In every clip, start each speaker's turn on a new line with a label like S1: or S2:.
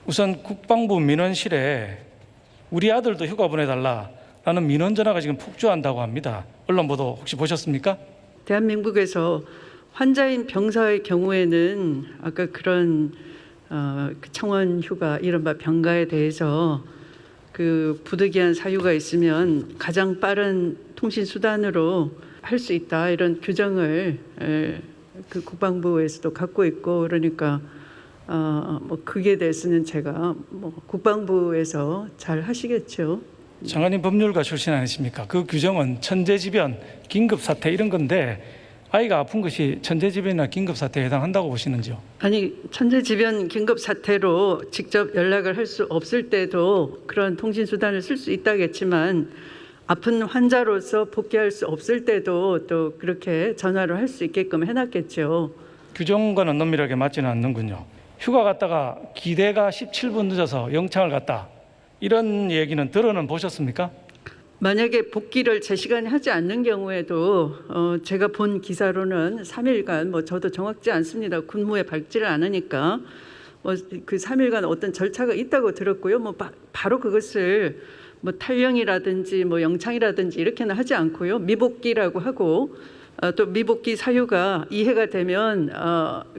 S1: 우선 국방부 민원실에 우리 아들도 휴가 보내달라라는 민원 전화가 지금 폭주한다고 합니다. 언론 보도 혹시 보셨습니까?
S2: 대한민국에서 환자인 병사의 경우에는 아까 그런 그 청원 휴가 이른바 병가에 대해서 그 부득이한 사유가 있으면 가장 빠른 통신 수단으로 할 수 있다 이런 규정을 그 국방부에서도 갖고 있고 그러니까 뭐 그게 대해서는 제가 뭐 국방부에서 잘 하시겠죠.
S1: 장관님 법률가 출신 아니십니까? 그 규정은 천재지변, 긴급사태 이런 건데 아이가 아픈 것이 천재지변이나 긴급사태에 해당한다고 보시는지요?
S2: 아니 천재지변 긴급사태로 직접 연락을 할 수 없을 때도 그런 통신수단을 쓸 수 있다겠지만 아픈 환자로서 복귀할 수 없을 때도 또 그렇게 전화로 할 수 있게끔 해놨겠죠.
S1: 규정과는 엄밀하게 맞지는 않는군요. 휴가 갔다가 기대가 17분 늦어서 영창을 갔다. 이런 얘기는 들어는 보셨습니까?
S2: 만약에 복귀를 제 시간에 하지 않는 경우에도 제가 본 기사로는 3일간 뭐 저도 정확지 않습니다. 군무에 밝지를 않으니까 뭐 그 3일간 어떤 절차가 있다고 들었고요. 뭐 바로 그것을 뭐 탈영이라든지 뭐 영창이라든지 이렇게는 하지 않고요. 미복귀라고 하고 또 미복귀 사유가 이해가 되면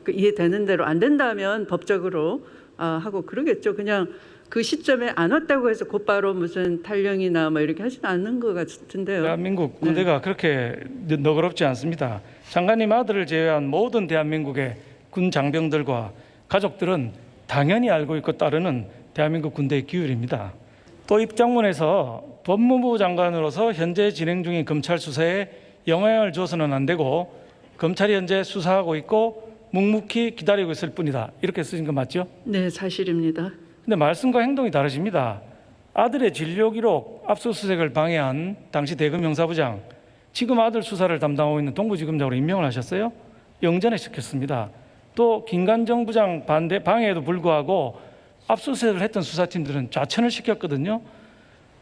S2: 그 이해되는 대로 안 된다면 법적으로 하고 그러겠죠. 그냥 그 시점에 안 왔다고 해서 곧바로 무슨 탈영이나 뭐 이렇게 하지는 않는 것 같은데요.
S1: 대한민국 군대가
S2: 네.
S1: 그렇게 너그럽지 않습니다. 장관님 아들을 제외한 모든 대한민국의 군 장병들과 가족들은 당연히 알고 있고 따르는 대한민국 군대의 기율입니다. 또 입장문에서 법무부 장관으로서 현재 진행 중인 검찰 수사에 영향을 줘서는 안 되고 검찰이 현재 수사하고 있고 묵묵히 기다리고 있을 뿐이다. 이렇게 쓰신 거 맞죠?
S2: 네, 사실입니다.
S1: 근데 말씀과 행동이 다르십니다. 아들의 진료 기록 압수수색을 방해한 당시 대검 형사부장, 지금 아들 수사를 담당하고 있는 동부지검장으로 임명을 하셨어요. 영전에 시켰습니다. 또 김관정 부장 방해에도 불구하고 압수수색을 했던 수사팀들은 좌천을 시켰거든요.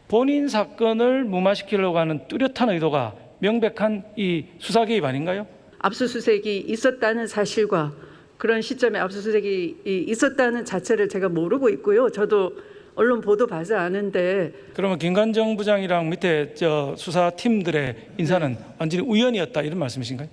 S1: 본인 사건을 무마시키려고 하는 뚜렷한 의도가 명백한 이 수사 개입 아닌가요?
S2: 압수수색이 있었다는 사실과 그런 시점에 압수수색이 있었다는 자체를 제가 모르고 있고요. 저도 언론 보도 봐서 아는데.
S1: 그러면 김관정 부장이랑 밑에 수사팀들의 인사는 완전히 우연이었다 이런 말씀이신가요?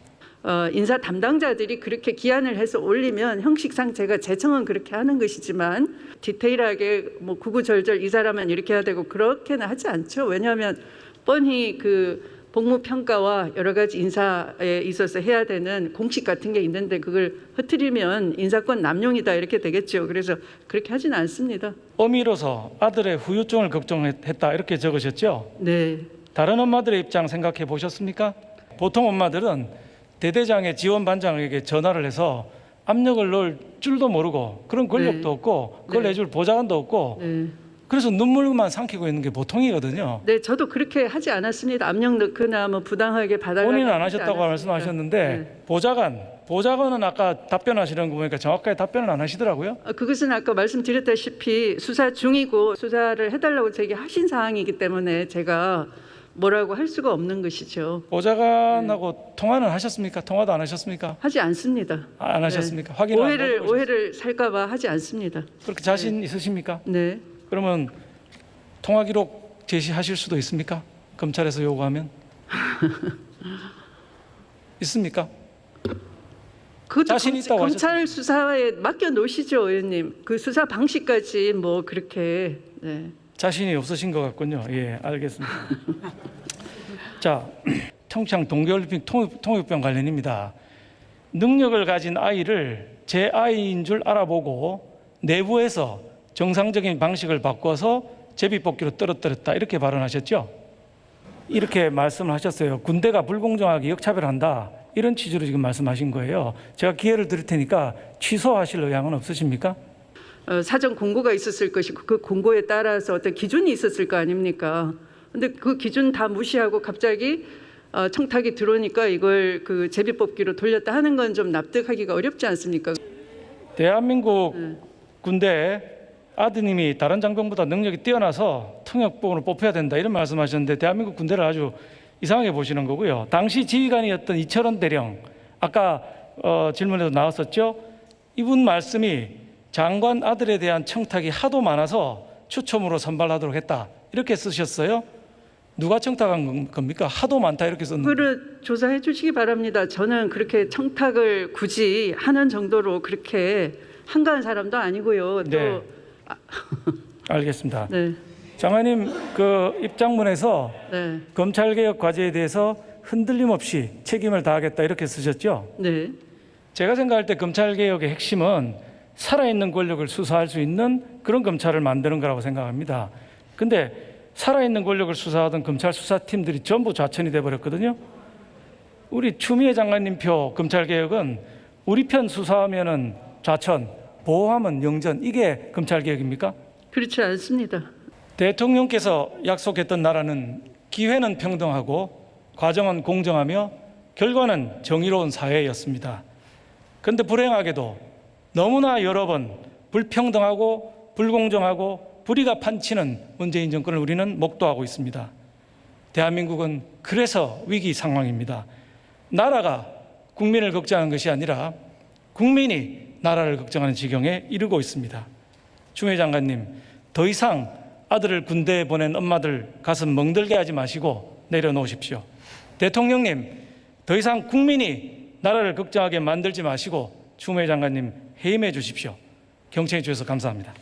S2: 인사 담당자들이 그렇게 기한을 해서 올리면 형식상 제가 제청은 그렇게 하는 것이지만 디테일하게 뭐 구구절절 이 사람은 이렇게 해야 되고 그렇게는 하지 않죠. 왜냐하면 뻔히 그 복무평가와 여러 가지 인사에 있어서 해야 되는 공식 같은 게 있는데 그걸 흐트리면 인사권 남용이다 이렇게 되겠죠. 그래서 그렇게 하지는 않습니다.
S1: 어미로서 아들의 후유증을 걱정했다 이렇게 적으셨죠?
S2: 네.
S1: 다른 엄마들의 입장 생각해 보셨습니까? 보통 엄마들은 대대장의 지원반장에게 전화를 해서 압력을 넣을 줄도 모르고 그런 권력도
S2: 네.
S1: 없고 그걸
S2: 네.
S1: 해줄 보좌관도 없고
S2: 네.
S1: 그래서 눈물만 삼키고 있는 게 보통이거든요.
S2: 네, 저도 그렇게 하지 않았습니다. 압력 넣거나 뭐 부당하게 받아가고
S1: 본인은 안 하셨다고 말씀하셨는데
S2: 네.
S1: 보좌관은 아까 답변하시는 거 보니까 정확하게 답변을 안 하시더라고요.
S2: 그것은 아까 말씀드렸다시피 수사 중이고 수사를 해달라고 제게 하신 사항이기 때문에 제가 뭐라고 할 수가 없는 것이죠.
S1: 보좌관하고 통화는 하셨습니까? 통화도 안 하셨습니까?
S2: 하지 않습니다.
S1: 안 하셨습니까?
S2: 네.
S1: 확인
S2: 오해를 살까봐 하지 않습니다.
S1: 그렇게 자신 있으십니까?
S2: 네.
S1: 그러면 통화 기록 제시하실 수도 있습니까? 검찰에서 요구하면 있습니까?
S2: 그것도
S1: 자신 있다고
S2: 검찰 수사에 맡겨 놓으시죠, 의원님. 그 수사 방식까지 뭐 그렇게. 네.
S1: 자신이 없으신 것 같군요. 예, 알겠습니다. 자, 평창 동계올림픽 통역병 관련입니다. 능력을 가진 아이를 제 아이인 줄 알아보고 내부에서 정상적인 방식을 바꿔서 제비뽑기로 떨어뜨렸다 이렇게 발언하셨죠? 이렇게 말씀을 하셨어요. 군대가 불공정하게 역차별한다 이런 취지로 지금 말씀하신 거예요. 제가 기회를 드릴 테니까 취소하실 의향은 없으십니까?
S2: 사전 공고가 있었을 것이고 그 공고에 따라서 어떤 기준이 있었을 거 아닙니까? 근데 그 기준 다 무시하고 갑자기 청탁이 들어오니까 이걸 그 제비뽑기로 돌렸다 하는 건 좀 납득하기가 어렵지 않습니까?
S1: 대한민국 군대 아드님이 다른 장병보다 능력이 뛰어나서 통역병으로 뽑혀야 된다 이런 말씀하셨는데 대한민국 군대를 아주 이상하게 보시는 거고요. 당시 지휘관이었던 이철원 대령 아까 질문에도 나왔었죠. 이분 말씀이 장관 아들에 대한 청탁이 하도 많아서 추첨으로 선발하도록 했다. 이렇게 쓰셨어요. 누가 청탁한 겁니까? 하도 많다 이렇게 썼는데.
S2: 그거를 조사해 주시기 바랍니다. 저는 그렇게 청탁을 굳이 하는 정도로 그렇게 한가한 사람도 아니고요. 또
S1: 네. 알겠습니다.
S2: 네.
S1: 장관님 그 입장문에서
S2: 네.
S1: 검찰개혁 과제에 대해서 흔들림 없이 책임을 다하겠다 이렇게 쓰셨죠.
S2: 네.
S1: 제가 생각할 때 검찰개혁의 핵심은 살아있는 권력을 수사할 수 있는 그런 검찰을 만드는 거라고 생각합니다. 근데 살아있는 권력을 수사하던 검찰 수사팀들이 전부 좌천이 돼버렸거든요. 우리 추미애 장관님 표 검찰개혁은 우리 편 수사하면은 좌천, 보호하면 영전, 이게 검찰개혁입니까?
S2: 그렇지 않습니다.
S1: 대통령께서 약속했던 나라는 기회는 평등하고 과정은 공정하며 결과는 정의로운 사회였습니다. 그런데 불행하게도 너무나 여러 번 불평등하고 불공정하고 불의가 판치는 문재인 정권을 우리는 목도하고 있습니다. 대한민국은 그래서 위기 상황입니다. 나라가 국민을 걱정하는 것이 아니라 국민이 나라를 걱정하는 지경에 이르고 있습니다. 추미애 장관님, 더 이상 아들을 군대에 보낸 엄마들 가슴 멍들게 하지 마시고 내려놓으십시오. 대통령님, 더 이상 국민이 나라를 걱정하게 만들지 마시고 추미애 장관님 해임해 주십시오. 경청해 주셔서 감사합니다.